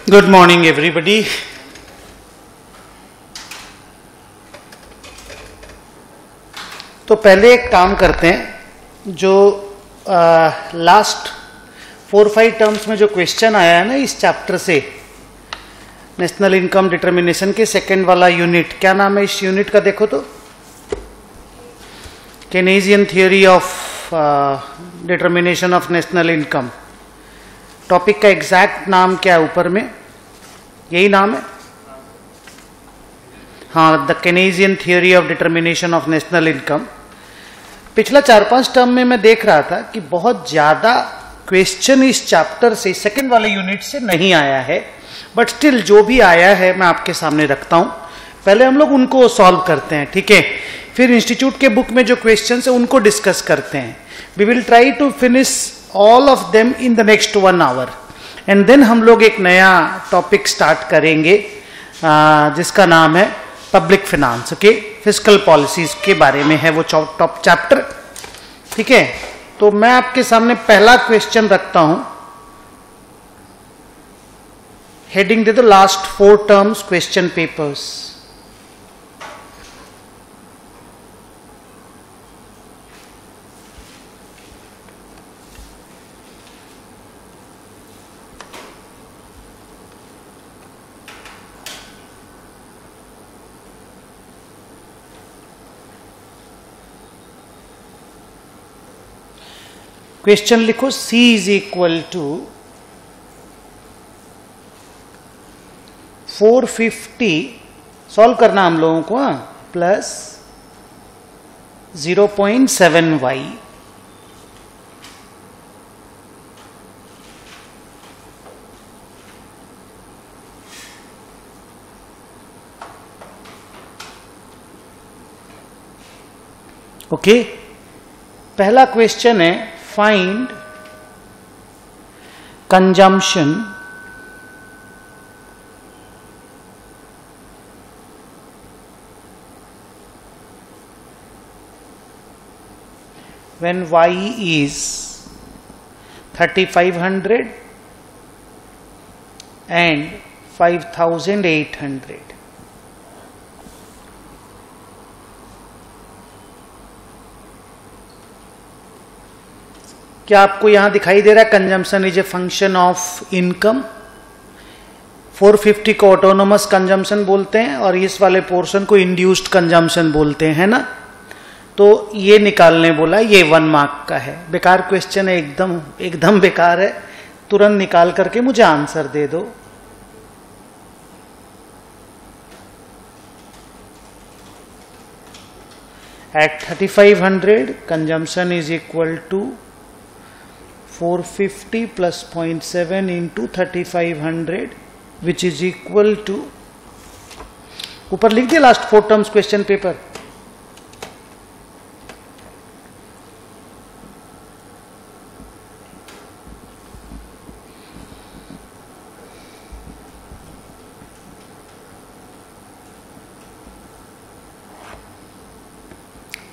Good morning everybody. तो पहले एक काम करते हैं, जो लास्ट 4-5 टर्म्स में जो क्वेश्चन आया है ना इस चैप्टर से, नेशनल इनकम डिटर्मिनेशन के सेकंड वाला यूनिट, क्या नाम है इस यूनिट का देखो तो, Keynesian theory of determination of national income. Topic का एग्जैक्ट नाम क्या है ऊपर में, यही नाम है, हाँ, the Keynesian theory of determination of national income. पिछला 4-5 टर्म में मैं देख रहा था कि बहुत ज्यादा क्वेश्चन इस चैप्टर से, सेकंड वाले यूनिट से नहीं आया है, बट स्टिल जो भी आया है मैं आपके सामने रखता हूं। पहले हम लोग उनको सॉल्व करते हैं, ठीक है, फिर इंस्टीट्यूट के बुक में जो क्वेश्चन है उनको डिस्कस करते हैं। We will try to finish all of them in the next 1 hour and then हम लोग एक नया टॉपिक स्टार्ट करेंगे जिसका नाम है public finance. Okay, fiscal policies के बारे में है वो टॉप चैप्टर, ठीक है। तो मैं आपके सामने पहला क्वेश्चन रखता हूं, हेडिंग दे दो last 4 terms question papers. Question लिखो, C is equal to 450, solve करना हम लोगों को, प्लस 0.7y ओके। पहला क्वेश्चन है, find consumption when y is 3500 and 5800। क्या आपको यहां दिखाई दे रहा है, consumption is a function of income. 450 को ऑटोनोमस कंजम्पशन बोलते हैं और इस वाले पोर्शन को इंड्यूस्ड कंजम्पशन बोलते हैं ना। तो ये निकालने बोला, ये 1 मार्क का है। बेकार क्वेश्चन है, एकदम बेकार है, तुरंत निकाल करके मुझे आंसर दे दो। At 3500 consumption is equal to 450 plus 0.7 into 3500 which is equal to, ऊपर लिख दिया last 4 terms question paper.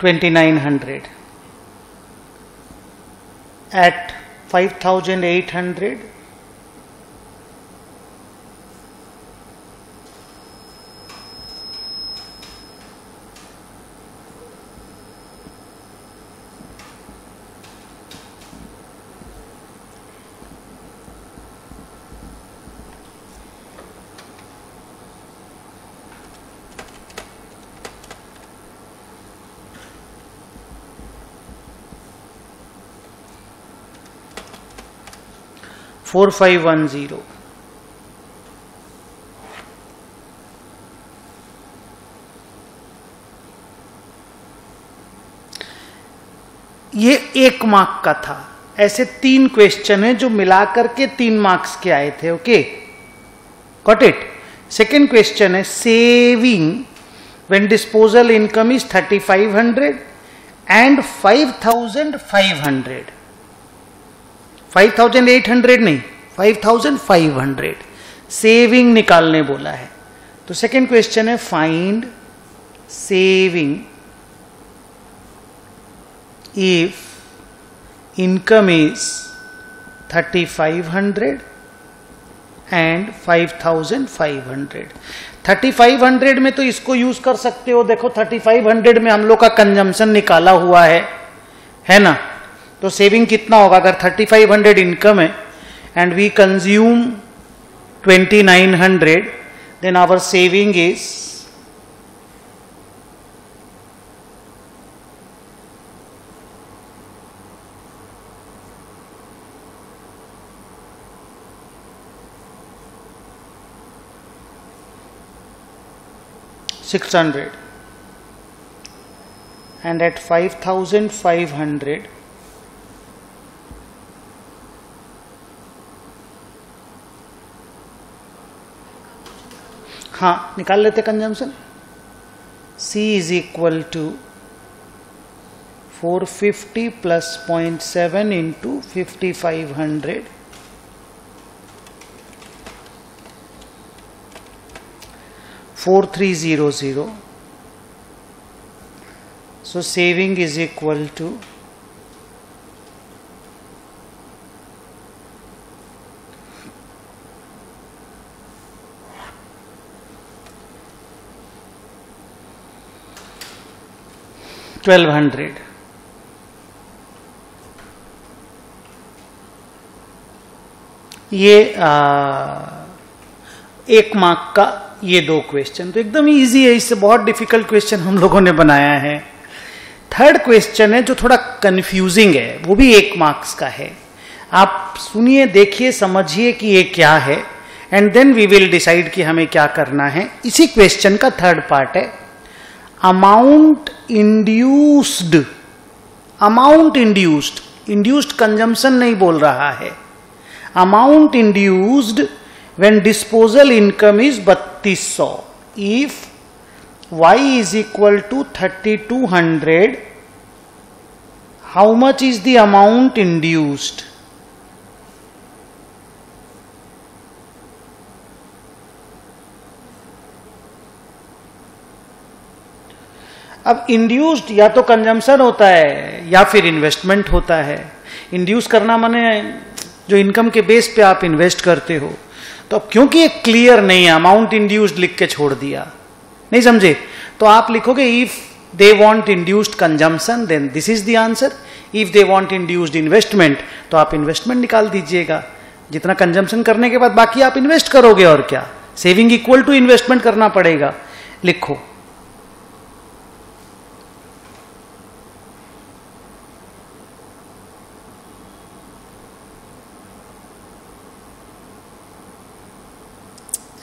$2,900 at 5800 4510। ये 1 मार्क का था। ऐसे 3 क्वेश्चन है जो मिलाकर के 3 मार्क्स के आए थे। Okay, got it. Second question है, saving when disposal income is 3500 and 5500। 5800 नहीं, 5500 सेविंग निकालने बोला है। तो सेकेंड क्वेश्चन है, find saving if income is 3500 and 5500। 3500 में तो इसको यूज कर सकते हो, देखो 3500 में हम लोग का कंजम्पशन निकाला हुआ है ना। तो सेविंग कितना होगा, अगर 3500 इनकम है and we consume 2900, then our saving is 600 and at 5500 हाँ निकाल लेते consumption. C is equal to 450 plus 0.7 into 5500 4300. So saving is equal to 1200. ये 1 मार्क का ये 2 क्वेश्चन तो एकदम इजी है, इससे बहुत डिफिकल्ट क्वेश्चन हम लोगों ने बनाया है। थर्ड क्वेश्चन है जो थोड़ा कंफ्यूजिंग है, वो भी 1 मार्क्स का है। आप सुनिए, देखिए, समझिए कि ये क्या है and then we will decide कि हमें क्या करना है। इसी क्वेश्चन का थर्ड पार्ट है amount induced. Amount induced, induced consumption नहीं बोल रहा है, amount induced when disposal income is 3200, if y is equal to 3200, how much is the amount induced? अब इंड्यूस्ड या तो कंजम्पशन होता है या फिर इन्वेस्टमेंट होता है। इंड्यूस करना माने जो इनकम के बेस पे आप इन्वेस्ट करते हो। तो अब क्योंकि ये क्लियर नहीं है, अमाउंट इंड्यूस्ड लिख के छोड़ दिया, नहीं समझे, तो आप लिखोगे if they want induced consumption then this is the answer, if they want induced investment तो आप इन्वेस्टमेंट निकाल दीजिएगा। जितना कंजम्पशन करने के बाद बाकी आप इन्वेस्ट करोगे, और क्या, सेविंग इक्वल टू इन्वेस्टमेंट करना पड़ेगा। लिखो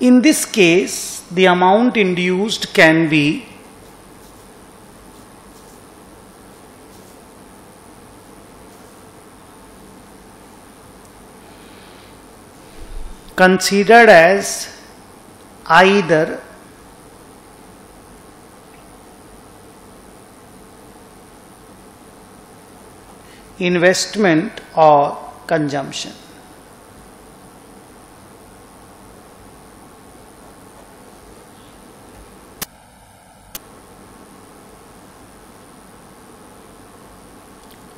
in this case the amount induced can be considered as either investment or consumption.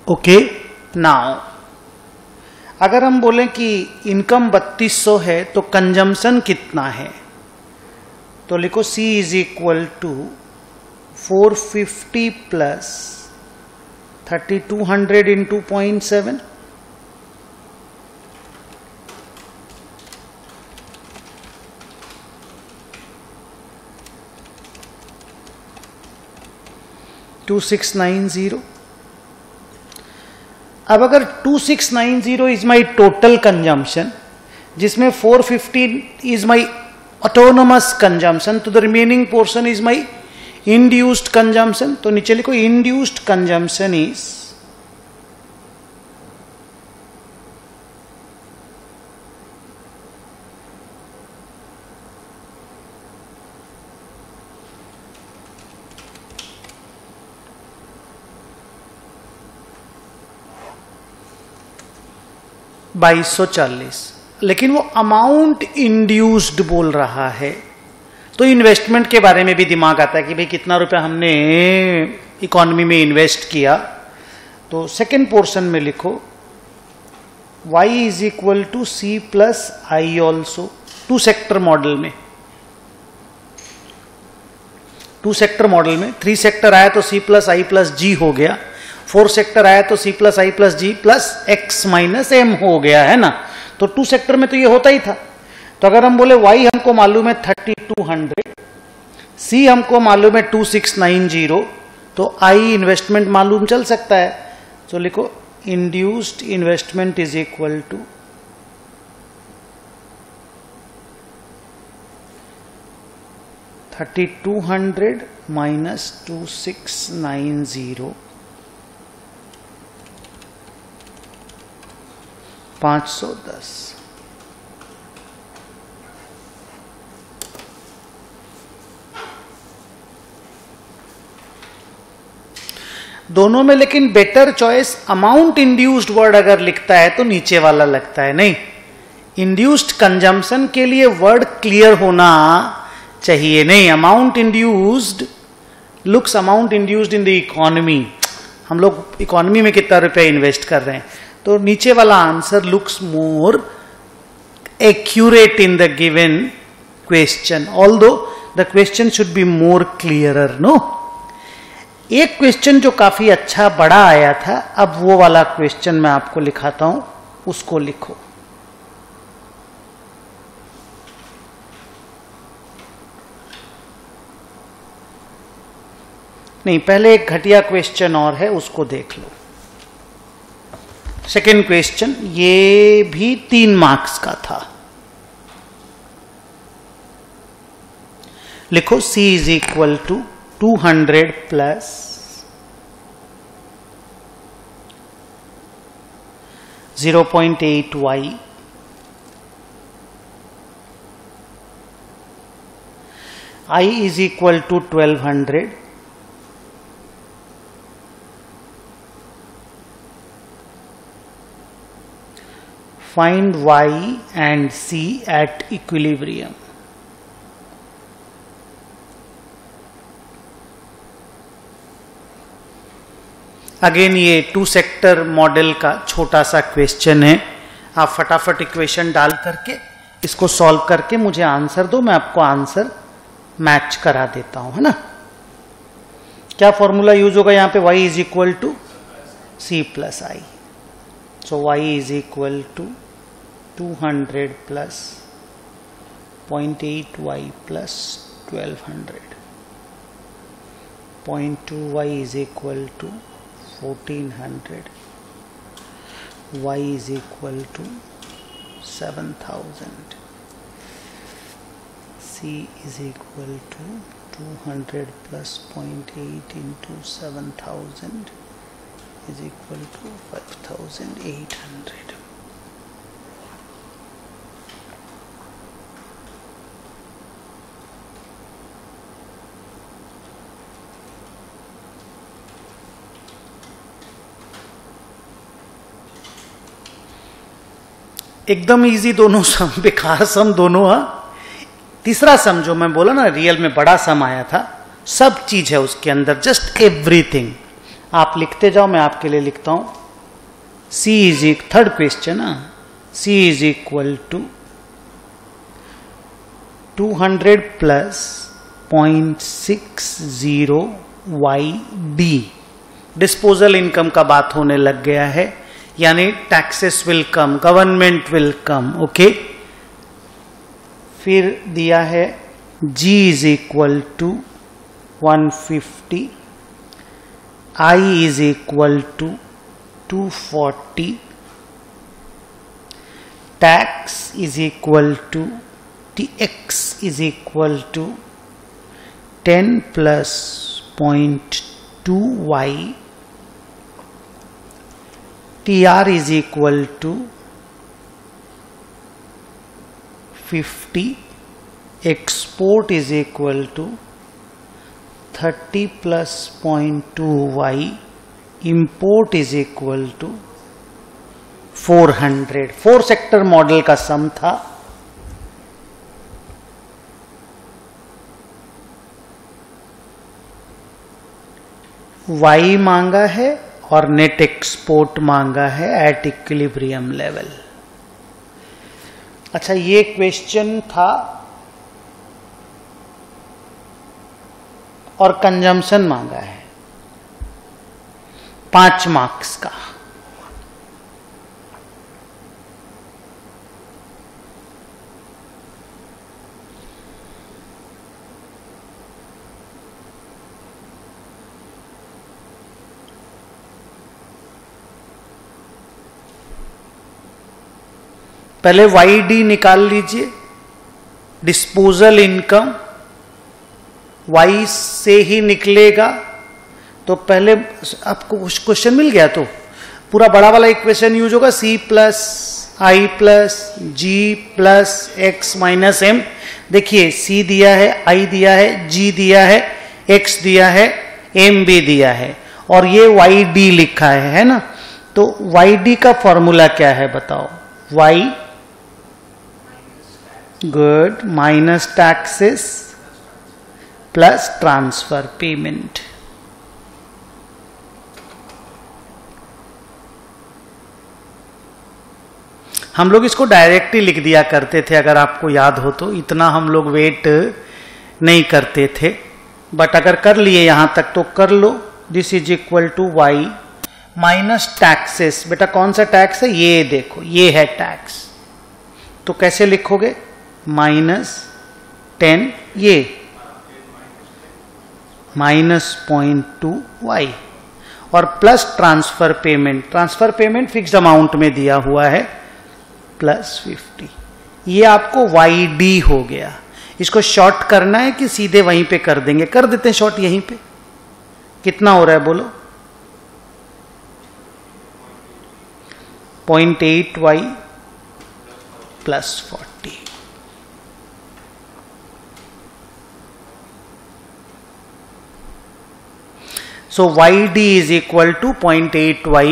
Okay, now अगर हम बोलें कि इनकम 3200 है तो कंजम्पशन कितना है, तो लिखो C is equal to 450 plus 3200 into 0.7, $2690। अब अगर 2690 इज माई टोटल कंजम्पशन, जिसमें 450 इज माई ऑटोनोमस कंजम्पशन, तो the remaining portion is my induced consumption. तो नीचे लिखो इंड्यूस्ड कंजम्पशन इज $2240। लेकिन वो अमाउंट इंड्यूस्ड बोल रहा है, तो इन्वेस्टमेंट के बारे में भी दिमाग आता है कि भाई कितना रुपया हमने इकोनॉमी में इन्वेस्ट किया। तो सेकेंड पोर्शन में लिखो y is equal to C plus I also. Two sector model में, टू सेक्टर मॉडल में 3 सेक्टर आया तो C plus I plus G हो गया, 4 सेक्टर आया तो C plus I plus G plus X minus M हो गया, है ना। तो 2 सेक्टर में तो ये होता ही था। तो अगर हम बोले y हमको मालूम है 3200, C हमको मालूम है 2690, तो I इन्वेस्टमेंट मालूम चल सकता है। तो लिखो induced investment is equal to 3200 minus 2690, 510। दोनों में लेकिन better choice amount induced word अगर लिखता है तो नीचे वाला लगता है। नहीं, इंड्यूस्ड कंजम्पशन के लिए वर्ड क्लियर होना चाहिए। नहीं, amount induced looks amount induced in the economy, हम लोग इकोनॉमी में कितना रुपया इन्वेस्ट कर रहे हैं, तो नीचे वाला answer looks more accurate in the given question, although the question should be more clearer. No, एक क्वेश्चन जो काफी अच्छा बड़ा आया था, अब वो वाला क्वेश्चन मैं आपको लिखाता हूं, उसको लिखो। नहीं, पहले एक घटिया क्वेश्चन और है, उसको देख लो। सेकेंड क्वेश्चन, ये भी 3 मार्क्स का था। लिखो C is equal to 200 plus 0.8y I is equal to 1200, find y and c at equilibrium। Again ये 2 सेक्टर मॉडल का छोटा सा क्वेश्चन है। आप फटाफट इक्वेशन डाल करके इसको सॉल्व करके मुझे आंसर दो, मैं आपको आंसर मैच करा देता हूं, है ना। क्या फॉर्मूला यूज होगा यहां पे? y is equal to C plus I. So y is equal to 200 plus 0.8y plus 1200, 0.2y is equal to 1400, y is equal to 7000, c is equal to 200 plus 0.8 into 7000 is equal to 5800। एकदम easy दोनों सम, बेकार सम दोनों। तीसरा सम जो मैं बोला ना, real में बड़ा सम आया था, सब चीज है उसके अंदर, जस्ट एवरीथिंग। आप लिखते जाओ, मैं आपके लिए लिखता हूं। C इज इक third question, C is equal to 200 plus 0.60YD। Disposal income का बात होने लग गया है, यानी taxes will come, government will come, okay. फिर दिया है G is equal to 150, I is equal to 240, tax is equal to TX is equal to 10 plus 0.2Y, TR is equal to 50, export is equal to 30 plus 0.2y, import is equal to 400। 4 sector model का सम था। Y मांगा है और net export मांगा है at equilibrium level. अच्छा, ये question था और कंजम्पशन मांगा है 5 मार्क्स का। पहले YD निकाल लीजिए, डिस्पोजल इनकम Y से ही निकलेगा। तो पहले आपको क्वेश्चन मिल गया तो पूरा बड़ा वाला इक्वेशन यूज होगा, C plus I plus G plus X minus M। देखिए C दिया है, I दिया है, G दिया है, X दिया है, M भी दिया है और ये YD लिखा है ना। तो YD का फॉर्मूला क्या है बताओ? Y good minus taxes plus transfer payment. हम लोग इसको डायरेक्टली लिख दिया करते थे, अगर आपको याद हो तो। इतना हम लोग वेट नहीं करते थे, बट अगर कर लिए यहां तक तो कर लो। This is equal to Y minus taxes. बेटा कौन सा टैक्स है? ये देखो, ये है टैक्स। तो कैसे लिखोगे? -10, ये -0.2Y और plus transfer payment. Transfer payment fixed amount में दिया हुआ है +50। ये आपको YD हो गया। इसको शॉर्ट करना है कि सीधे वहीं पे कर देंगे? कर देते हैं शॉर्ट यहीं पे। कितना हो रहा है बोलो? 0.8Y +40। So YD is equal to 0.8Y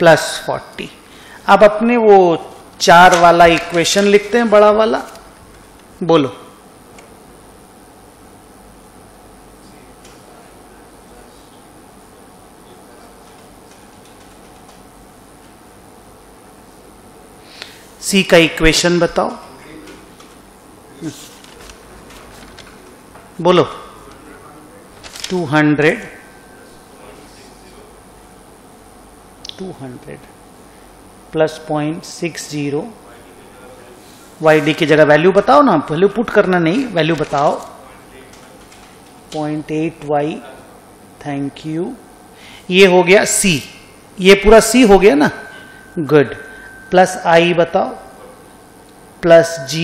+40। अब अपने वो 4 वाला इक्वेशन लिखते हैं, बड़ा वाला। बोलो। C का इक्वेशन बताओ। बोलो। 200 प्लस 0.60। YD की जगह वैल्यू बताओ ना, वैल्यू पुट करना नहीं, वैल्यू बताओ। 0.8Y, thank you. ये हो गया C, ये पूरा C हो गया ना, गुड। प्लस I बताओ, plus G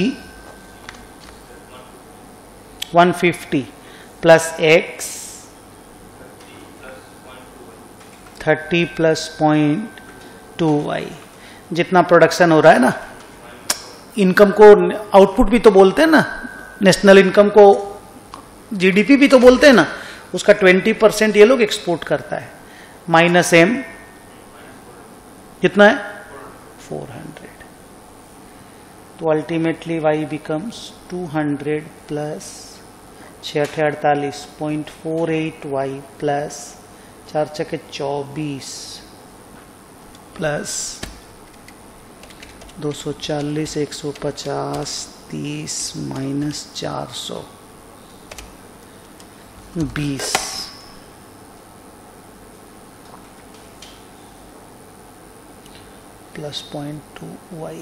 150 plus X 30 plus 0.2Y। जितना प्रोडक्शन हो रहा है ना, इनकम को आउटपुट भी तो बोलते हैं ना, नेशनल इनकम को GDP भी तो बोलते हैं ना, उसका 20% ये लोग एक्सपोर्ट करता है। -M कितना है? 400। तो ultimately Y becomes 200 plus 648 0.48Y plus 4 छके 24 प्लस 240 150 30 माइनस 400 20 प्लस 0.2Y।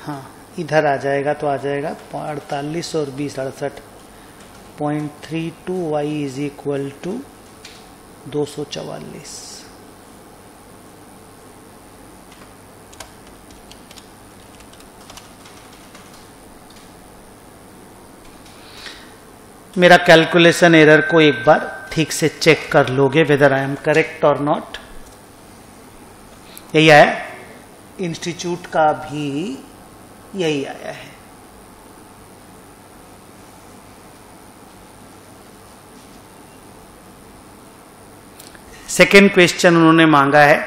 हाँ, इधर आ जाएगा तो आ जाएगा 48 और 20 68। 0.32Y is equal to 244। मेरा कैलकुलेशन एरर को एक बार ठीक से चेक कर लोगे, वेदर आई एम करेक्ट और नॉट। यही आया, इंस्टीट्यूट का भी यही आया है। सेकेंड क्वेश्चन उन्होंने मांगा है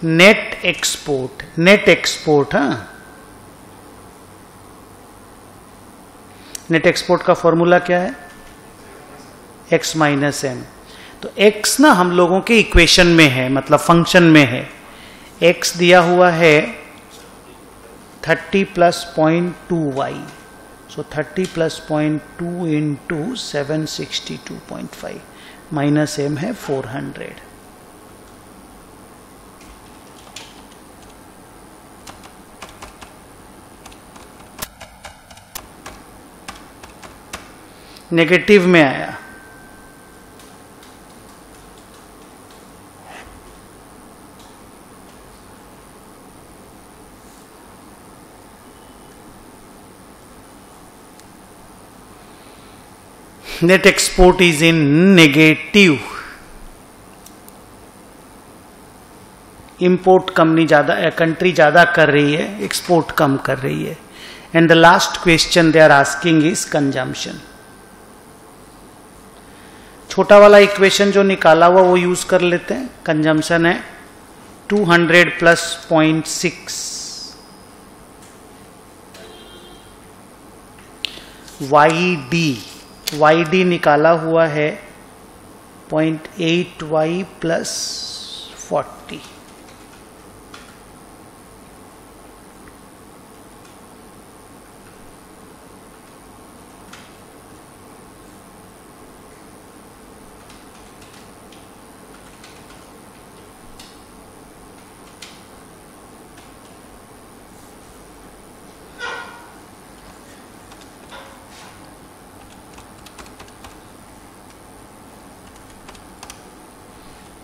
नेट एक्सपोर्ट। नेट एक्सपोर्ट, हाँ, नेट एक्सपोर्ट का फॉर्मूला क्या है? X minus M। तो X ना हम लोगों के इक्वेशन में है, मतलब फंक्शन में है। x दिया हुआ है 30 plus 0.2y, so 30 plus 0.2 into 762.5 minus m है 400। नेगेटिव में आया। Net export is in negative. Import company ज्यादा, कंट्री ज्यादा कर रही है, एक्सपोर्ट कम कर रही है। And the last question they are asking is consumption. छोटा वाला इक्वेशन जो निकाला हुआ वो यूज कर लेते हैं। कंजम्पशन है 200 प्लस 0.6 YD निकाला हुआ है 0.8y प्लस 40।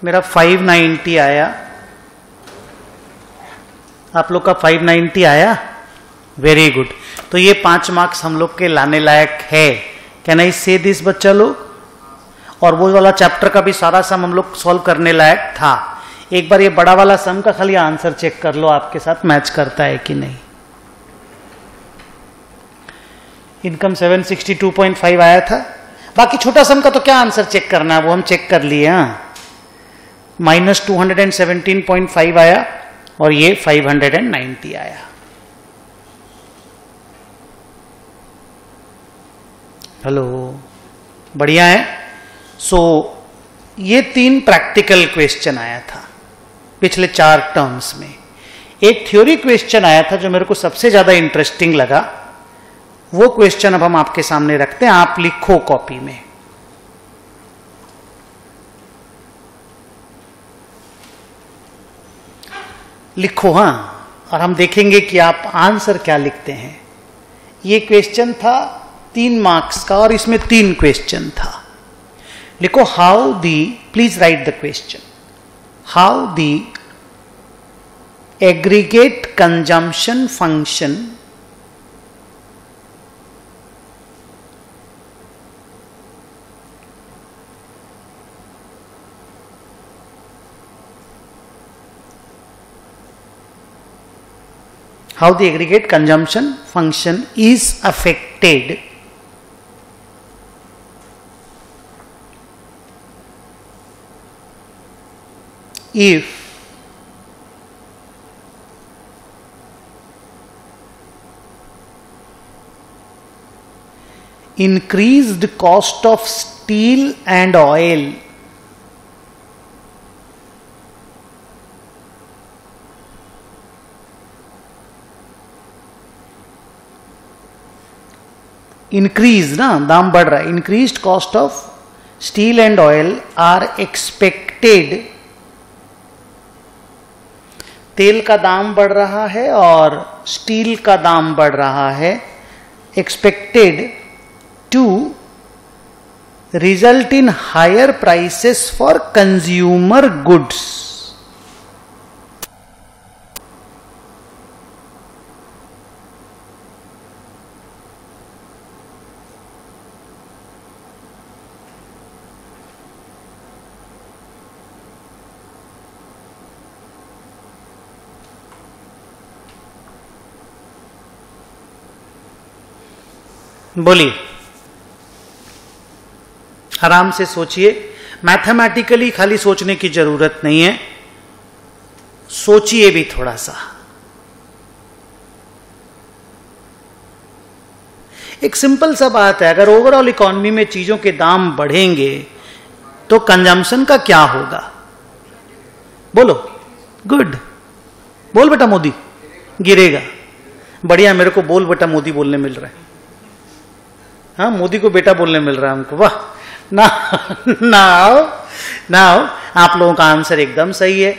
मेरा 590 आया, आप लोग का 590 आया, वेरी गुड। तो ये 5 मार्क्स हम लोग के लाने लायक है। कैन आई से दिस बच्चा लोग? और वो वाला चैप्टर का भी सारा सम हम लोग सॉल्व करने लायक था। एक बार ये बड़ा वाला सम का खाली आंसर चेक कर लो, आपके साथ मैच करता है कि नहीं। इनकम 762.5 आया था। बाकी छोटा सम का तो क्या आंसर चेक करना है, वो हम चेक कर लिए। हाँ, माइनस 217.5 आया और ये 590 आया। हेलो, बढ़िया है। सो ये 3 प्रैक्टिकल क्वेश्चन आया था पिछले 4 टर्म्स में। एक थ्योरी क्वेश्चन आया था जो मेरे को सबसे ज्यादा इंटरेस्टिंग लगा। वो क्वेश्चन अब हम आपके सामने रखते हैं, आप लिखो कॉपी में। लिखो, हाँ, और हम देखेंगे कि आप आंसर क्या लिखते हैं। ये क्वेश्चन था 3 मार्क्स का और इसमें 3 क्वेश्चन था। लिखो, how the, please right the question, how the aggregate consumption function how the aggregate consumption function is affected if increased cost of steel and oil increase, ना दाम बढ़ रहा है, increased cost of steel and oil are expected. तेल का दाम बढ़ रहा है और स्टील का दाम बढ़ रहा है, expected to result in higher prices for consumer goods. बोलिए, आराम से सोचिए। मैथमेटिकली खाली सोचने की जरूरत नहीं है, सोचिए भी थोड़ा सा। एक सिंपल सा बात है, अगर ओवरऑल इकोनॉमी में चीजों के दाम बढ़ेंगे तो कंजम्पशन का क्या होगा? बोलो। गुड, बोल बेटा मोदी, गिरेगा। बढ़िया, मेरे को बोल बेटा मोदी बोलने मिल रहा है। हाँ, मोदी को बेटा बोलने मिल रहा है हमको, वाह। नाउ आप लोगों का आंसर एकदम सही है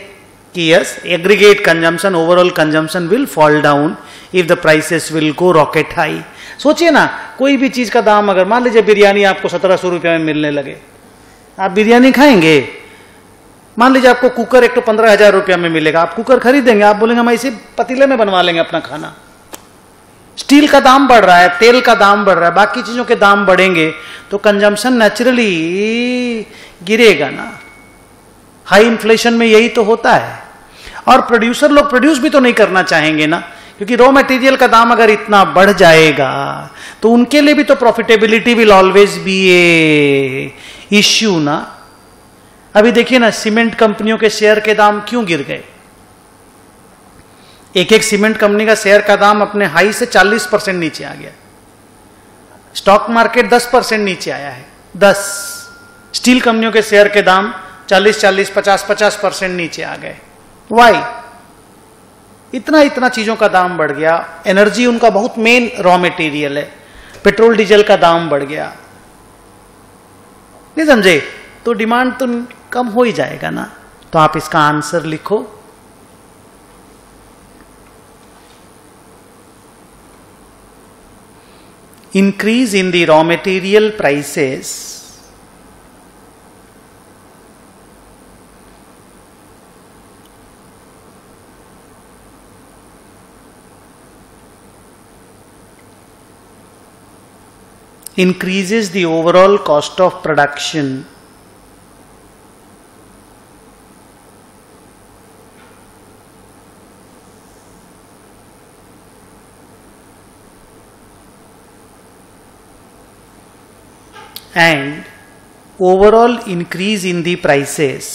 कि yes, aggregate consumption, overall consumption will fall down if the prices will go rocket high. सोचिए ना, कोई भी चीज का दाम, अगर मान लीजिए बिरयानी आपको 1700 रुपये में मिलने लगे, आप बिरयानी खाएंगे? मान लीजिए आपको कुकर एक तो 15,000 रुपया में मिलेगा, आप कुकर खरीदेंगे? आप बोलेंगे हम इसी पतीले में बनवा लेंगे अपना खाना। स्टील का दाम बढ़ रहा है, तेल का दाम बढ़ रहा है, बाकी चीजों के दाम बढ़ेंगे तो कंजम्पशन नेचुरली गिरेगा ना। हाई इन्फ्लेशन में यही तो होता है। और प्रोड्यूसर लोग प्रोड्यूस भी तो नहीं करना चाहेंगे ना, क्योंकि रॉ मटेरियल का दाम अगर इतना बढ़ जाएगा तो उनके लिए भी तो profitability will always be A issue ना। अभी देखिए ना, सीमेंट कंपनियों के शेयर के दाम क्यों गिर गए? एक एक सीमेंट कंपनी का शेयर का दाम अपने हाई से 40% नीचे आ गया। स्टॉक मार्केट 10% नीचे आया है, 10। स्टील कंपनियों के शेयर के दाम 40-40, 50-50% नीचे आ गए। वाई? इतना इतना चीजों का दाम बढ़ गया। एनर्जी उनका बहुत मेन रॉ मटेरियल है, पेट्रोल डीजल का दाम बढ़ गया, नहीं समझे? तो डिमांड तो कम हो ही जाएगा ना। तो आप इसका आंसर लिखो, increase in the raw material prices increases the overall cost of production and overall increase in the prices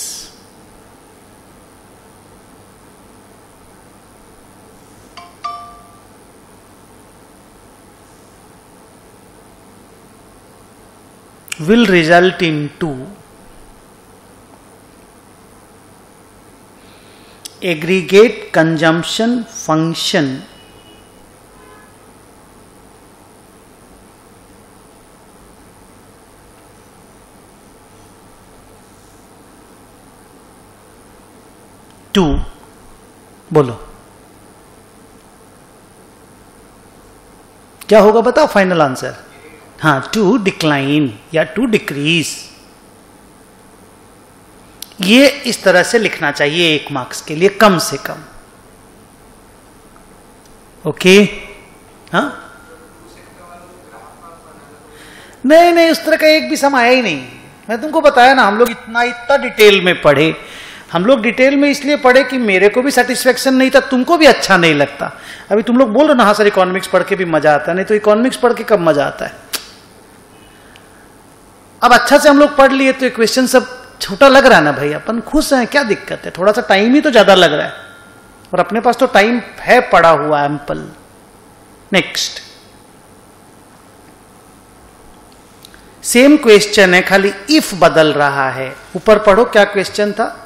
will result into aggregate consumption function to, बोलो क्या होगा, बताओ फाइनल आंसर। हाँ, टू डिक्लाइन या टू डिक्रीज। ये इस तरह से लिखना चाहिए 1 मार्क्स के लिए कम से कम। ओके? हाँ, नहीं, उस तरह का एक भी सम आया ही नहीं। मैं तुमको बताया ना, हम लोग इतना डिटेल में पढ़े। हम लोग डिटेल में इसलिए पढ़े कि मेरे को भी सेटिस्फेक्शन नहीं था, तुमको भी अच्छा नहीं लगता। अभी तुम लोग बोल रहे ना, हाँ सर इकोनॉमिक्स पढ़ के भी मजा आता है, नहीं तो इकोनॉमिक्स पढ़ के कब मजा आता है। अब अच्छा से हम लोग पढ़ लिए तो क्वेश्चन सब छोटा लग रहा है ना भाई, अपन खुश हैं, क्या दिक्कत है? थोड़ा सा टाइम ही तो ज्यादा लग रहा है, और अपने पास तो टाइम है पड़ा हुआ एम्पल। नेक्स्ट सेम क्वेश्चन है, खाली इफ बदल रहा है। ऊपर पढ़ो, क्या क्वेश्चन था?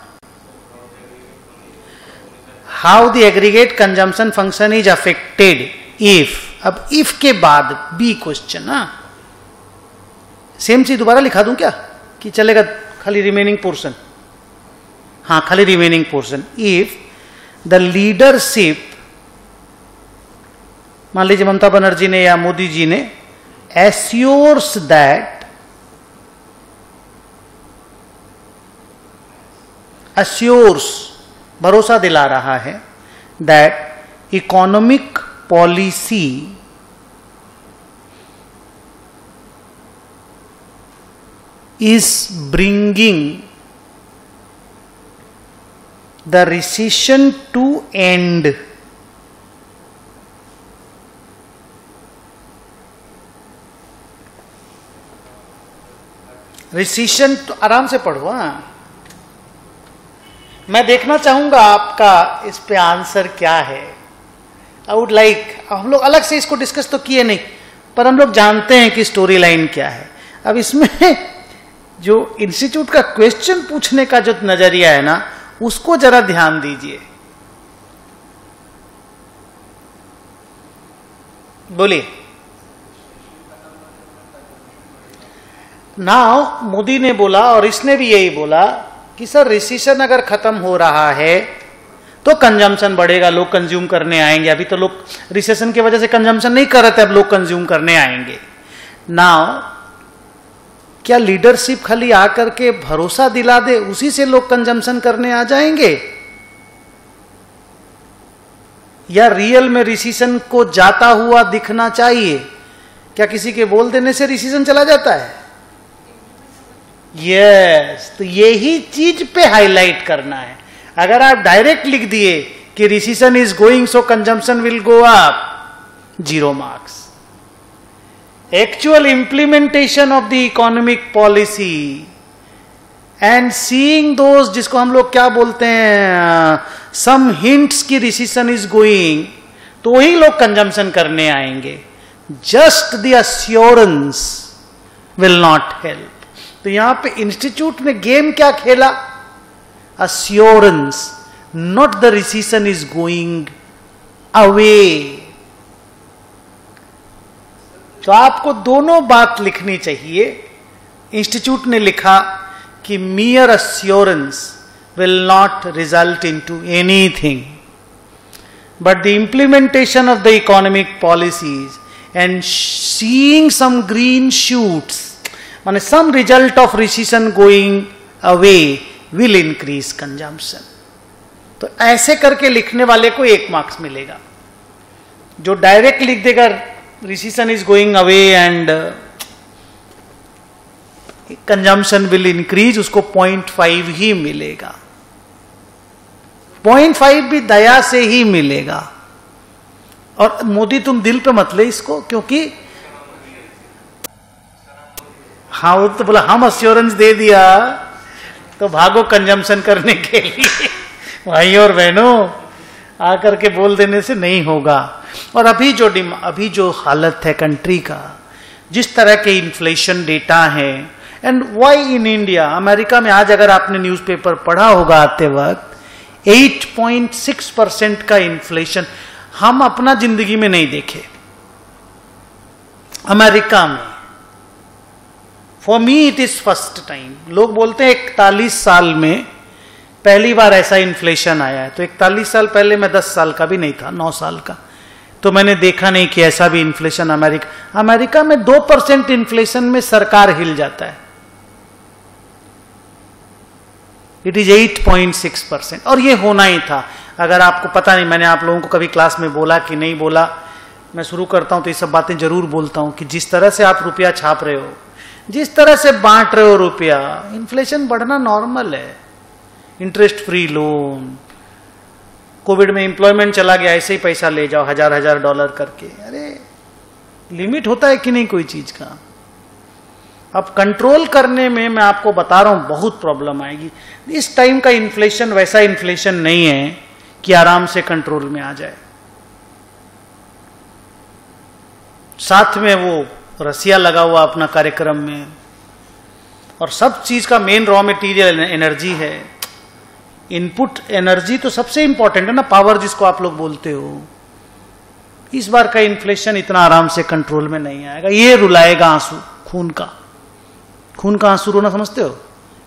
How the aggregate consumption function is affected if. अब इफ के बाद बी क्वेश्चन। ना सेम चीज दोबारा लिखा दूं क्या कि चलेगा? खाली रिमेनिंग पोर्शन। हाँ, खाली remaining portion. If the leadership, मान लीजिए ममता बनर्जी ने या मोदी जी ने, एश्योर्स दैट, एश्योर्स भरोसा दिला रहा है, that economic policy is bringing the recession to end. रिसीशन तो आराम से पढ़ो। हाँ, मैं देखना चाहूंगा आपका इस पे आंसर क्या है। आई वुड लाइक, हम लोग अलग से इसको डिस्कस तो किए नहीं, पर हम लोग जानते हैं कि स्टोरी लाइन क्या है। अब इसमें जो इंस्टीट्यूट का क्वेश्चन पूछने का जो नजरिया है ना, उसको जरा ध्यान दीजिए। बोलिए। नाउ मोदी ने बोला और इसने भी यही बोला कि सर रिसेशन अगर खत्म हो रहा है तो कंजम्पशन बढ़ेगा, लोग कंज्यूम करने आएंगे। अभी तो लोग रिसेशन की वजह से कंजम्पशन नहीं कर रहे थे, अब लोग कंज्यूम करने आएंगे। नाउ क्या लीडरशिप खाली आकर के भरोसा दिला दे उसी से लोग कंजम्पशन करने आ जाएंगे, या रियल में रिसेशन को जाता हुआ दिखना चाहिए? क्या किसी के बोल देने से रिसेशन चला जाता है? यस, तो यही चीज पे हाईलाइट करना है। अगर आप डायरेक्ट लिख दिए कि recession is going so consumption will go up, 0 marks. Actual implementation of the economic policy and seeing those, जिसको हम लोग क्या बोलते हैं, सम हिंट्स की रिसेशन इज गोइंग, तो वही लोग कंजम्पशन करने आएंगे। Just the assurance will not help. तो यहां पे इंस्टीट्यूट ने गेम क्या खेला? assurance, not the recession is going away। तो आपको दोनों बात लिखनी चाहिए। इंस्टीट्यूट ने लिखा कि mere assurance will not result into anything, but the implementation of the economic policies and seeing some green shoots, माने some result of recession going away will increase consumption। तो ऐसे करके लिखने वाले को 1 मार्क्स मिलेगा। जो डायरेक्ट लिख देगा recession is going away and consumption will increase, उसको 0.5 ही मिलेगा। 0.5 भी दया से ही मिलेगा। और मोदी तुम दिल पे मत ले इसको, क्योंकि हाँ वो तो बोला हम अश्योरेंस दे दिया तो भागो कंजम्पशन करने के लिए। भाई और बहनों, आकर के बोल देने से नहीं होगा। और अभी जो हालत है कंट्री का, जिस तरह के इन्फ्लेशन डेटा है, and why in India, America में आज अगर आपने न्यूज़पेपर पढ़ा होगा आते वक्त, 8.6% का इन्फ्लेशन हम अपना जिंदगी में नहीं देखे। अमेरिका में for me it is first time. लोग बोलते हैं 41 साल में पहली बार ऐसा इन्फ्लेशन आया है। तो 41 साल पहले मैं 10 साल का भी नहीं था, 9 साल का, तो मैंने देखा नहीं कि ऐसा भी इन्फ्लेशन अमेरिका में 2% इन्फ्लेशन में सरकार हिल जाता है। It is 8.6%। और ये होना ही था। अगर आपको पता नहीं, मैंने आप लोगों को कभी क्लास में बोला कि नहीं बोला, मैं शुरू करता हूं तो ये सब बातें जरूर बोलता हूं कि जिस तरह से आप रुपया छाप रहे हो, जिस तरह से बांट रहे हो रुपया, इन्फ्लेशन बढ़ना नॉर्मल है। इंटरेस्ट फ्री लोन, कोविड में एम्प्लॉयमेंट चला गया, ऐसे ही पैसा ले जाओ $1000 $1000 करके। अरे लिमिट होता है कि नहीं कोई चीज का? अब कंट्रोल करने में मैं आपको बता रहा हूं बहुत प्रॉब्लम आएगी। इस टाइम का इन्फ्लेशन वैसा इन्फ्लेशन नहीं है कि आराम से कंट्रोल में आ जाए। साथ में वो रसिया लगा हुआ अपना कार्यक्रम में, और सब चीज का मेन रॉ मटेरियल एनर्जी है। इनपुट एनर्जी तो सबसे इंपॉर्टेंट है ना, पावर जिसको आप लोग बोलते हो। इस बार का इन्फ्लेशन इतना आराम से कंट्रोल में नहीं आएगा। ये रुलाएगा आंसू, खून का आंसू रोना, समझते हो?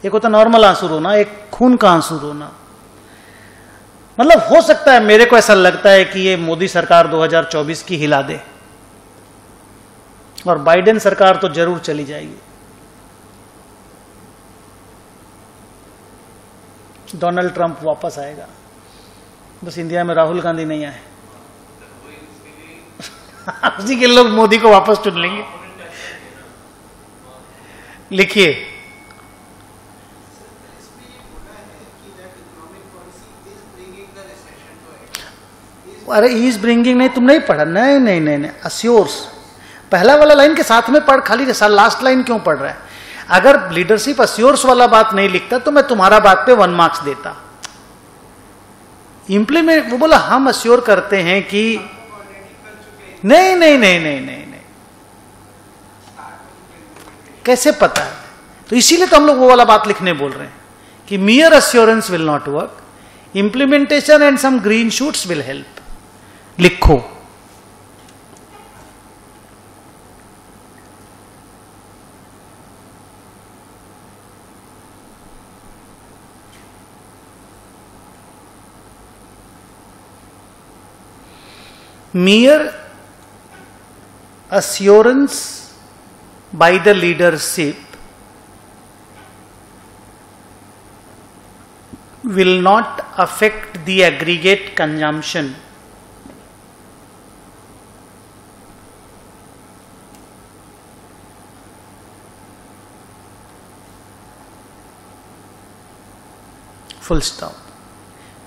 एक होता नॉर्मल आंसू रोना, एक खून का आंसू रोना। मतलब हो सकता है, मेरे को ऐसा लगता है कि ये मोदी सरकार 2024 की हिला दे, और बाइडेन सरकार तो जरूर चली जाएगी। डोनाल्ड ट्रंप वापस आएगा, बस इंडिया में राहुल गांधी नहीं आए। उसी के लोग मोदी को वापस चुन लेंगे। लिखिए, अरे इज ब्रिंगिंग नहीं, तुम नहीं पढ़ा? नहीं, अस्योर्स पहला वाला लाइन के साथ में पढ़, खाली लास्ट लाइन क्यों पढ़ रहा है? अगर लीडरशिप अस्योर्स वाला बात नहीं लिखता तो मैं तुम्हारा बात पे 1 मार्क्स देता। इंप्लीमेंट, वो बोला हम अस्योर करते हैं कि नहीं, कैसे पता है? तो इसीलिए तो हम लोग वो वाला बात लिखने बोल रहे हैं कि mere assurance will not work, implementation and some green shoots will help। लिखो, mere assurance by the leadership will not affect the aggregate consumption. Full stop.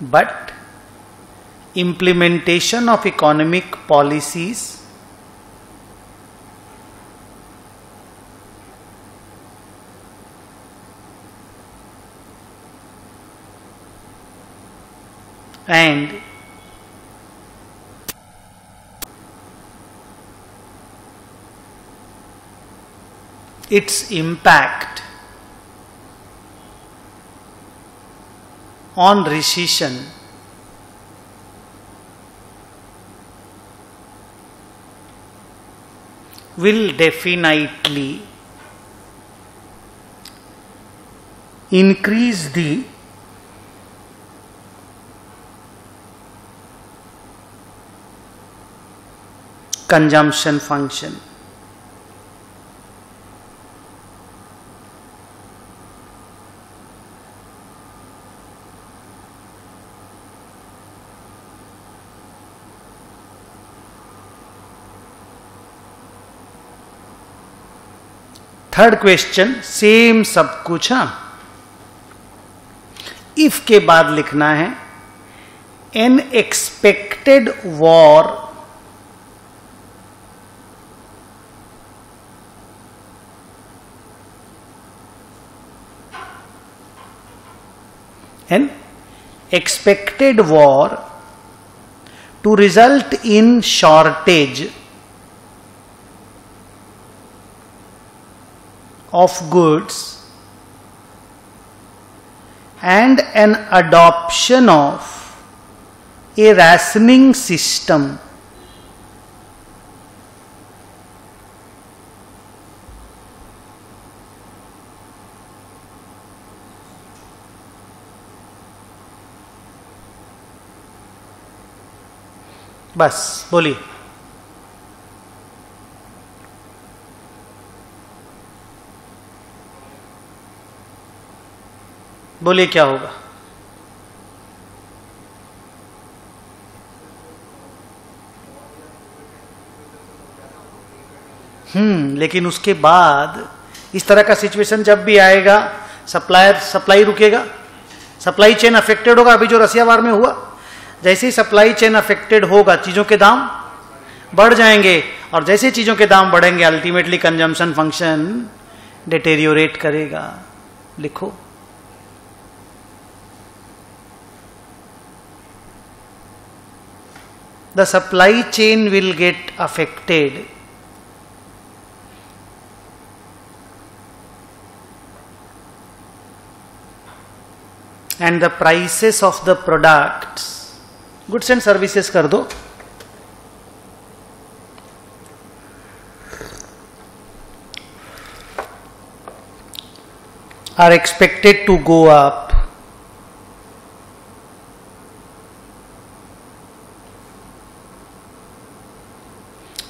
But implementation of economic policies and its impact on recession will definitely increase the consumption function. Third question same सब कुछ, हाँ, if के बाद लिखना है N expected war an expected war to result in shortage of goods and an adoption of a rationing system बस बोलिए। बोलिए क्या होगा? लेकिन उसके बाद इस तरह का सिचुएशन जब भी आएगा, सप्लाई रुकेगा, सप्लाई चेन अफेक्टेड होगा। अभी जो रसिया वार में हुआ, जैसे ही सप्लाई चेन अफेक्टेड होगा चीजों के दाम बढ़ जाएंगे, और जैसे चीजों के दाम बढ़ेंगे अल्टीमेटली कंजम्पशन फंक्शन डिटेरियोरेट करेगा। लिखो, the supply chain will get affected and the prices of the products, goods and services कर दो, are expected to go up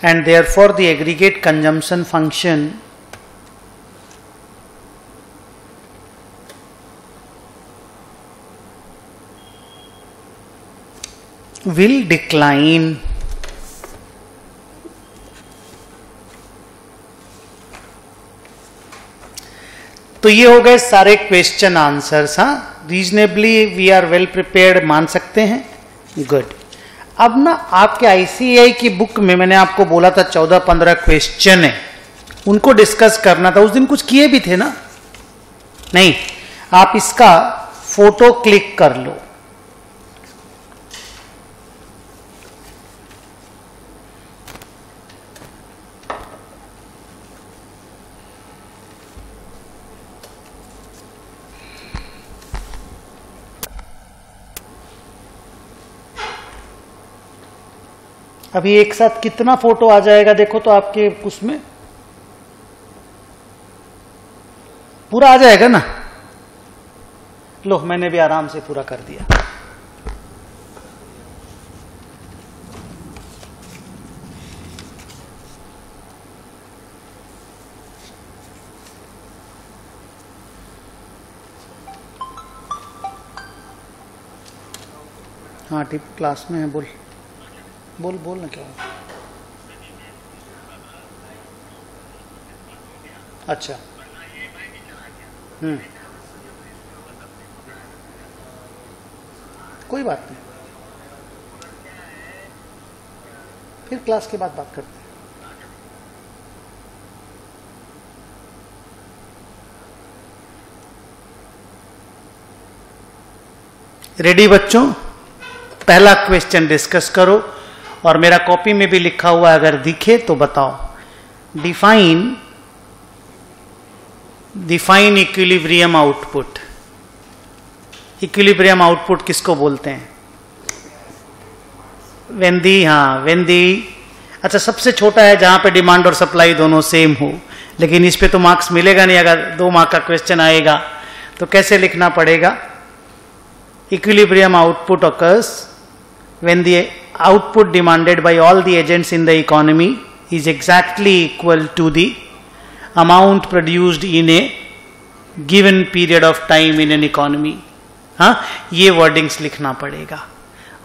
and therefore the aggregate consumption function will decline. तो ये हो गए सारे question answers. हाँ, reasonably we are well prepared मान सकते हैं। गुड। अब ना आपके आईसीएआई की बुक में मैंने आपको बोला था 14-15 क्वेश्चन है, उनको डिस्कस करना था। उस दिन कुछ किए भी थे ना? नहीं, आप इसका फोटो क्लिक कर लो। अभी एक साथ कितना फोटो आ जाएगा देखो तो आपके उसमें पूरा आ जाएगा ना। लो, मैंने भी आराम से पूरा कर दिया। हाँ ठीक, क्लास में है, बोल बोल बोल ना, क्या हुआ? अच्छा, कोई बात नहीं, फिर क्लास के बाद बात करते हैं। रेडी बच्चों? पहला क्वेश्चन डिस्कस करो, और मेरा कॉपी में भी लिखा हुआ है, अगर दिखे तो बताओ। Define equilibrium output. Equilibrium output किसको बोलते हैं? व्हेन दी अच्छा, सबसे छोटा है जहां पे डिमांड और सप्लाई दोनों सेम हो, लेकिन इस पे तो मार्क्स मिलेगा नहीं। अगर 2 मार्क का क्वेश्चन आएगा तो कैसे लिखना पड़ेगा? Equilibrium output occurs when the output demanded by all the agents in the economy is exactly equal to the amount produced in a given period of time in an economy. हाँ, ये wordings लिखना पड़ेगा,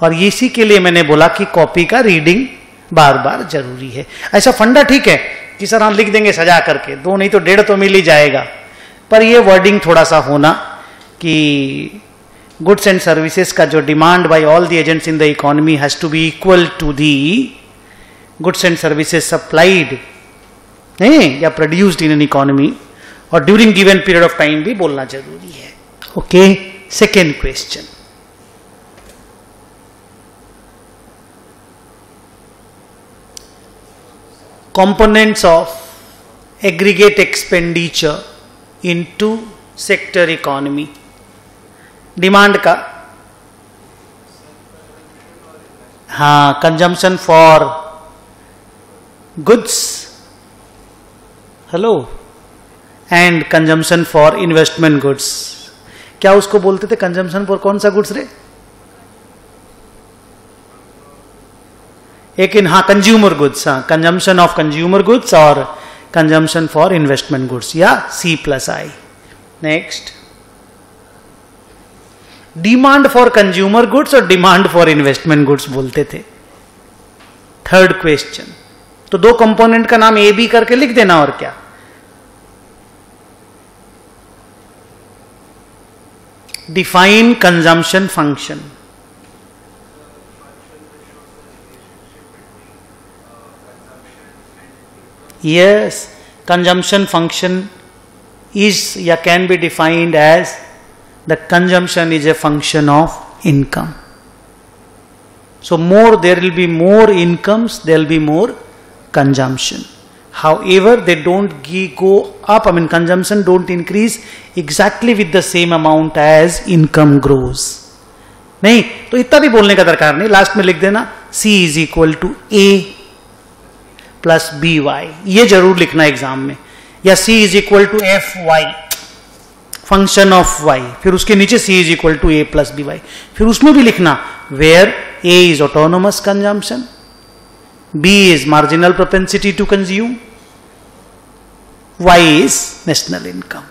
और इसी के लिए मैंने बोला कि कॉपी का रीडिंग बार बार जरूरी है। ऐसा फंडा ठीक है कि सर हाँ लिख देंगे सजा करके, 2 नहीं तो 1.5 तो मिल ही जाएगा, पर ये वर्डिंग थोड़ा सा होना कि गुड्स एंड सर्विसेज का जो demand by all the agents in the economy has to be equal to the goods and services supplied या प्रोड्यूस्ड इन एन इकोनॉमी, और during given period of time भी बोलना जरूरी है। Okay, second question. Components of aggregate expenditure in 2 sector economy. Demand का, हाँ, consumption for goods, hello, and consumption for investment goods. क्या उसको बोलते थे? कंजम्पशन फॉर कौन सा गुड्स रे? एक इन, हाँ, कंज्यूमर गुड्स, हाँ, कंजम्पशन ऑफ कंज्यूमर गुड्स और कंजम्पशन फॉर इन्वेस्टमेंट गुड्स, या C+I। Next, demand for consumer goods और डिमांड फॉर इन्वेस्टमेंट गुड्स बोलते थे। थर्ड क्वेश्चन, तो 2 कंपोनेंट का नाम A B करके लिख देना, और क्या। Define consumption function. Yes, consumption function is या can be defined as the consumption is a function of income. So more there will be more incomes, there will be more consumption. However, they don't go up. I mean, consumption don't increase exactly with the same amount as income grows. नहीं तो इतना भी बोलने का दरकार नहीं, last में लिख देना C is equal to A plus BY, ये जरूर लिखना एग्जाम में, या C is equal to FY function of Y, फिर उसके नीचे C is equal to A plus BY, फिर उसमें भी लिखना where A is autonomous consumption, B is marginal propensity to consume, Y is national income.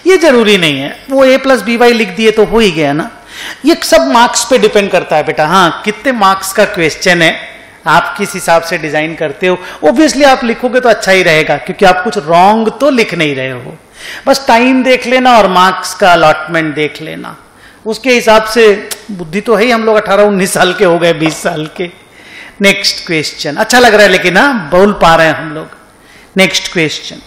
ये जरूरी नहीं है, वो A प्लस BY लिख दिए तो हो ही गया ना। ये सब मार्क्स पे डिपेंड करता है बेटा, हाँ कितने मार्क्स का क्वेश्चन है, आप किस हिसाब से डिजाइन करते हो। ऑब्वियसली आप लिखोगे तो अच्छा ही रहेगा, क्योंकि आप कुछ रॉन्ग तो लिख नहीं रहे हो, बस टाइम देख लेना और मार्क्स का अलॉटमेंट देख लेना, उसके हिसाब से। बुद्धि तो है ही, हम लोग 18-19 साल के हो गए, 20 साल के। नेक्स्ट क्वेश्चन, अच्छा लग रहा है लेकिन, हाँ बोल पा रहे हैं हम लोग। Next question,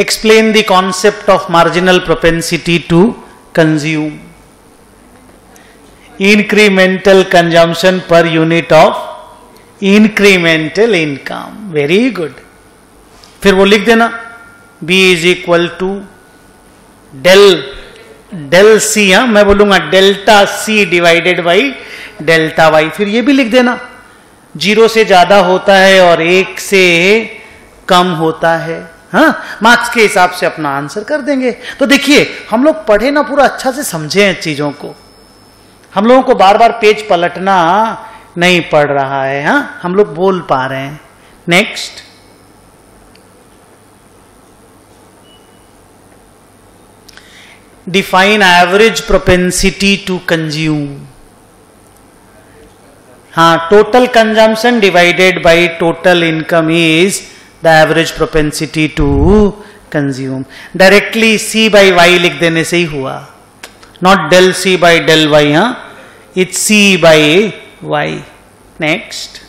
explain the concept of marginal propensity to consume. Incremental consumption per unit of incremental income. Very good. फिर वो लिख देना B is equal to del C, हाँ मैं बोलूंगा delta C divided by delta Y। फिर ये भी लिख देना 0 से ज्यादा होता है और 1 से कम होता है। हाँ, मार्क्स के हिसाब से अपना आंसर कर देंगे। तो देखिए, हम लोग पढ़े ना, पूरा अच्छा से समझे हैं चीजों को, हम लोगों को बार बार पेज पलटना नहीं पड़ रहा है। हाँ, हम लोग बोल पा रहे हैं। Next, define average propensity to consume. हाँ, total consumption divided by total income is the average propensity to consume. Directly C by Y लिख देने से ही हुआ, not del C by del Y. हाँ, it's C by Y. Next,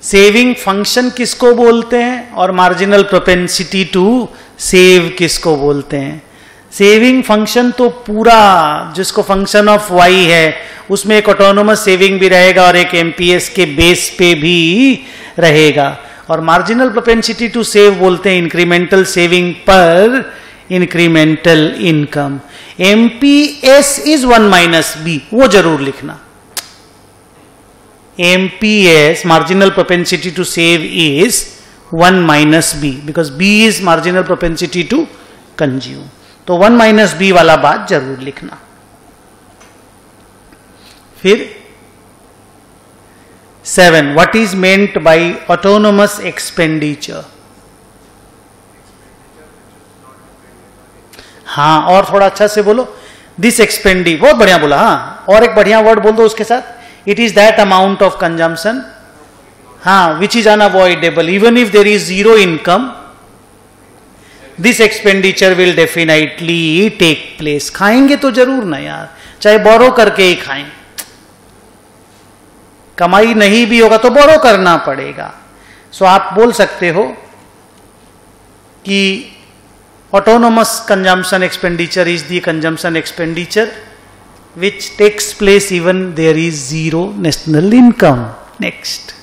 saving function किसको बोलते हैं और मार्जिनल प्रोपेंसिटी टू सेव किसको बोलते हैं? सेविंग फंक्शन तो पूरा जिसको फंक्शन ऑफ वाई है उसमें एक ऑटोनोमस सेविंग भी रहेगा और एक एमपीएस के बेस पे भी रहेगा. और मार्जिनल प्रोपेंसिटी टू सेव बोलते हैं इंक्रीमेंटल सेविंग पर incremental income. MPS is 1 minus B, वो जरूर लिखना. MPS, marginal propensity to save, is 1 minus B because B is marginal propensity to consume. तो 1 minus B वाला बात जरूर लिखना. फिर 7, what is meant by autonomous expenditure? हाँ, और थोड़ा अच्छा से बोलो. दिस एक्सपेंडी, बहुत बढ़िया बोला. हाँ, और एक बढ़िया वर्ड बोल दो उसके साथ. It is that amount of consumption, which is unavoidable. Even if there is zero income, this expenditure will definitely take place. खाएंगे तो जरूर ना यार, चाहे बोरो करके ही खाएं. कमाई नहीं भी होगा तो बोरो करना पड़ेगा. सो आप बोल सकते हो कि autonomous consumption expenditure is the consumption expenditure which takes place even there is zero national income. Next,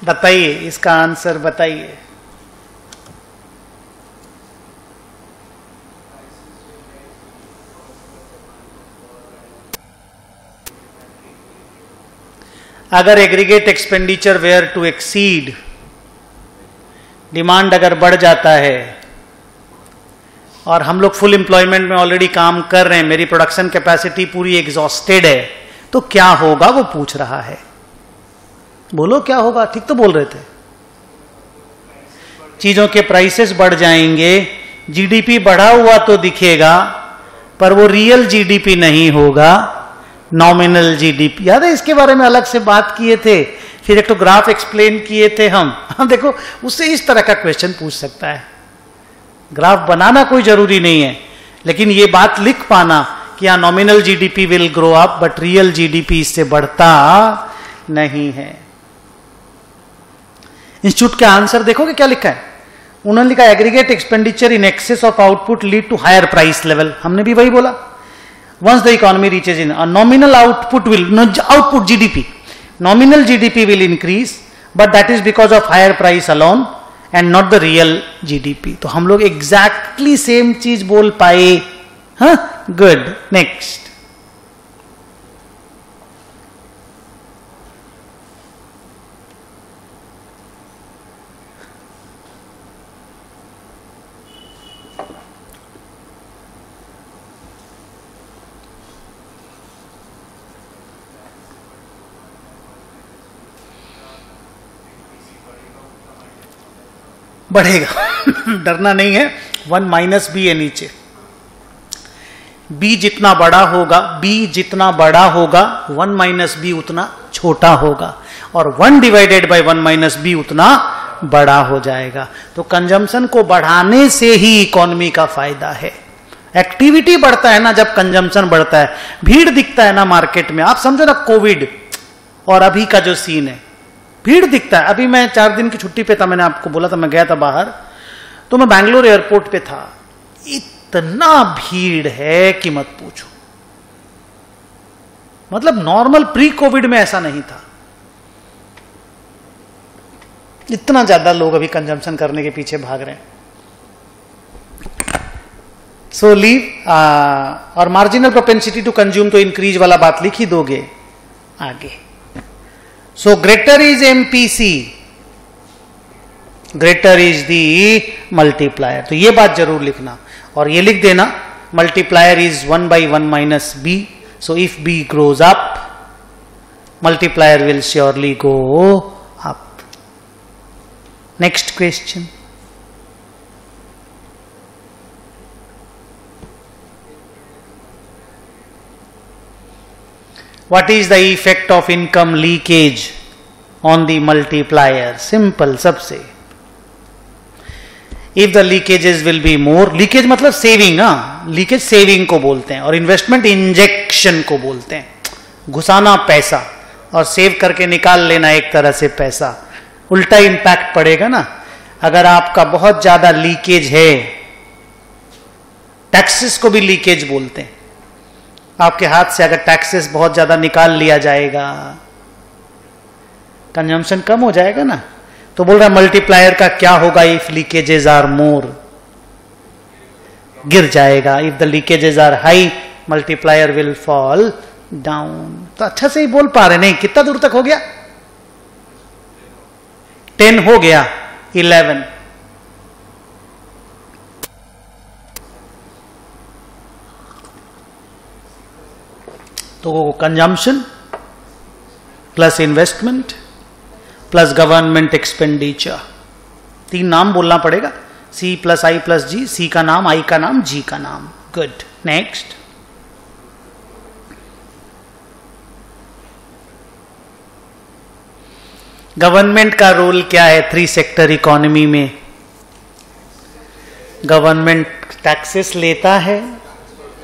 बताइए इसका आंसर बताइए. अगर aggregate expenditure were to exceed, demand अगर बढ़ जाता है और हम लोग फुल एम्प्लॉयमेंट में ऑलरेडी काम कर रहे हैं, मेरी प्रोडक्शन कैपेसिटी पूरी एग्जॉस्टेड है, तो क्या होगा वो पूछ रहा है. बोलो क्या होगा. ठीक तो बोल रहे थे. चीजों के प्राइसेस बढ़ जाएंगे, जीडीपी बढ़ा हुआ तो दिखेगा पर वो रियल जीडीपी नहीं होगा, नॉमिनल जीडीपी. याद है इसके बारे में अलग से बात किए थे, फिर एक तो ग्राफ एक्सप्लेन किए थे हम. देखो उससे इस तरह का क्वेश्चन पूछ सकता है. ग्राफ बनाना कोई जरूरी नहीं है, लेकिन ये बात लिख पाना कि यहाँ nominal GDP will grow up but real GDP इससे बढ़ता नहीं है. इंस्टीट्यूट का आंसर देखोगे क्या लिखा है. उन्होंने लिखा aggregate expenditure in excess of output lead to higher price level. हमने भी वही बोला. Once the economy reaches in nominal output will, output GDP, nominal GDP will increase but that is because of higher price alone and not the real GDP. तो हम लोग exactly same चीज बोल पाए. हाँ, good. Next, बढ़ेगा. डरना नहीं है. 1 माइनस बी है नीचे. बी जितना बड़ा होगा, बी जितना बड़ा होगा 1 माइनस बी उतना छोटा होगा और 1 डिवाइडेड बाय 1 माइनस बी उतना बड़ा हो जाएगा. तो कंजम्पशन को बढ़ाने से ही इकोनॉमी का फायदा है. एक्टिविटी बढ़ता है ना जब कंजम्पशन बढ़ता है. भीड़ दिखता है ना मार्केट में. आप समझो ना कोविड और अभी का जो सीन है, भीड़ दिखता है. अभी मैं 4 दिन की छुट्टी पे था, मैंने आपको बोला था, मैं गया था बाहर, तो मैं बैंगलोर एयरपोर्ट पे था. इतना भीड़ है कि मत पूछो. मतलब नॉर्मल प्री कोविड में ऐसा नहीं था. इतना ज्यादा लोग अभी कंजम्पशन करने के पीछे भाग रहे हैं. सो लीव और मार्जिनल प्रोपेंसिटी टू कंज्यूम तो इंक्रीज वाला बात लिख ही दोगे आगे. So greater is MPC, greater is the multiplier. तो ये बात जरूर लिखना और ये लिख देना. Multiplier is 1 by 1 minus B, So if B grows up, multiplier will surely go up. Next question. What is the effect of income leakage on the multiplier? Simple, सबसे. If the leakages will be more, leakage मतलब saving, leakage saving को बोलते हैं, और investment injection को बोलते हैं, घुसाना पैसा और सेव करके निकाल लेना एक तरह से पैसा. उल्टा इंपैक्ट पड़ेगा ना. अगर आपका बहुत ज्यादा लीकेज है, टैक्सेस को भी लीकेज बोलते हैं, आपके हाथ से अगर टैक्सेस बहुत ज्यादा निकाल लिया जाएगा, कंजम्पशन कम हो जाएगा ना. तो बोल रहा मल्टीप्लायर का क्या होगा? इफ लीकेजेस आर मोर, गिर जाएगा. If the leakages are high, multiplier will fall down. तो अच्छा से ही बोल पा रहे नहीं. कितना दूर तक हो गया? 10 हो गया. 11. तो consumption plus investment plus government expenditure, 3 नाम बोलना पड़ेगा. C plus I plus G, C का नाम, I का नाम, G का नाम. गुड. नेक्स्ट. गवर्नमेंट का रोल क्या है 3 सेक्टर इकोनॉमी में? गवर्नमेंट टैक्सेस लेता है,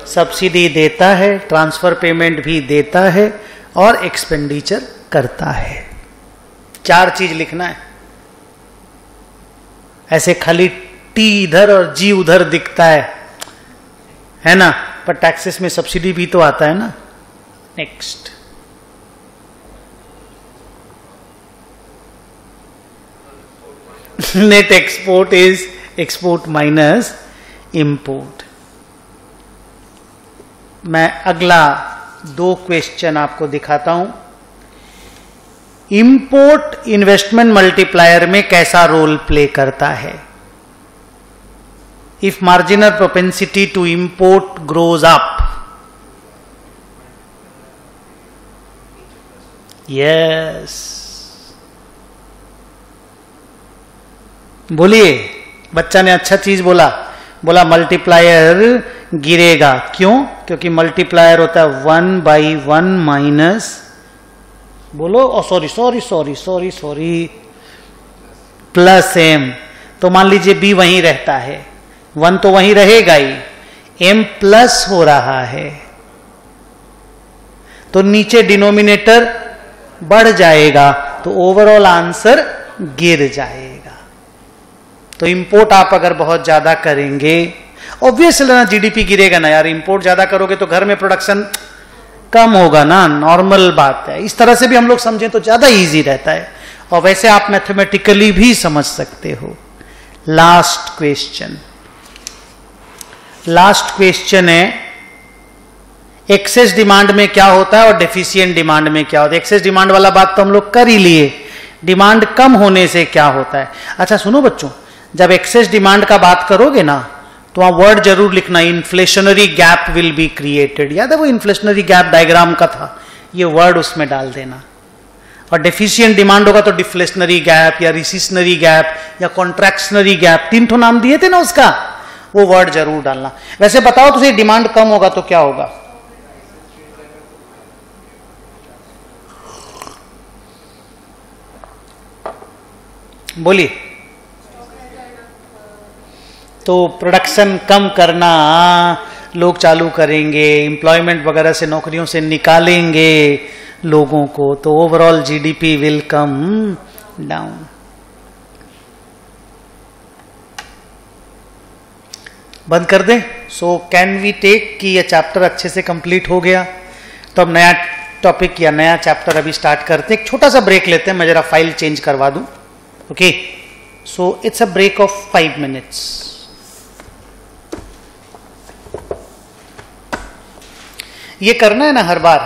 सब्सिडी देता है, ट्रांसफर पेमेंट भी देता है और एक्सपेंडिचर करता है. 4 चीज लिखना है. ऐसे खाली T इधर और G उधर दिखता है ना, पर टैक्सेस में सब्सिडी भी तो आता है ना. Next. Net export is export minus import. मैं अगला 2 क्वेश्चन आपको दिखाता हूं. इंपोर्ट इन्वेस्टमेंट मल्टीप्लायर में कैसा रोल प्ले करता है? If marginal propensity to import grows up, yes, बोलिए. बच्चा ने अच्छा चीज बोला. बोला मल्टीप्लायर गिरेगा. क्यों? क्योंकि मल्टीप्लायर होता है 1/1 माइनस, बोलो, सॉरी, प्लस m. तो मान लीजिए b वहीं रहता है, 1 तो वहीं रहेगा ही, m प्लस हो रहा है, तो नीचे डिनोमिनेटर बढ़ जाएगा, तो ओवरऑल आंसर गिर जाएगा. तो इंपोर्ट आप अगर बहुत ज्यादा करेंगे, ऑब्वियसली ना जीडीपी गिरेगा ना यार. इंपोर्ट ज्यादा करोगे तो घर में प्रोडक्शन कम होगा ना, नॉर्मल बात है. इस तरह से भी हम लोग समझें तो ज्यादा इजी रहता है, और वैसे आप मैथमेटिकली भी समझ सकते हो. लास्ट क्वेश्चन है एक्सेस डिमांड में क्या होता है और डेफिशिएंट डिमांड में क्या होता है. एक्सेस डिमांड वाला बात तो हम लोग कर ही लिए. डिमांड कम होने से क्या होता है? अच्छा सुनो बच्चों, जब एक्सेस डिमांड का बात करोगे ना, तो वहां वर्ड जरूर लिखना, inflationary gap will be created. याद है वो इन्फ्लेशनरी गैप डायग्राम का था, ये वर्ड उसमें डाल देना. और डेफिशिएंट डिमांड होगा तो डिफ्लेशनरी गैप या रिसिशनरी गैप या कॉन्ट्रैक्शनरी गैप, 3 तो नाम दिए थे ना उसका, वो वर्ड जरूर डालना. वैसे बताओ तो डिमांड कम होगा तो क्या होगा? बोलिए. तो प्रोडक्शन कम करना, लोग चालू करेंगे, एम्प्लॉयमेंट वगैरह से, नौकरियों से निकालेंगे लोगों को, तो overall GDP will come down. बंद कर दें. सो कैन वी टेक कि ये चैप्टर अच्छे से कंप्लीट हो गया. तो अब नया टॉपिक या नया चैप्टर अभी स्टार्ट करते हैं. एक छोटा सा ब्रेक लेते हैं, मैं जरा फाइल चेंज करवा दूं. Okay, so it's a break of 5 minutes. ये करना है ना हर बार,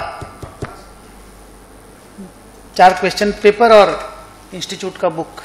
4 क्वेश्चन पेपर और इंस्टीट्यूट का बुक.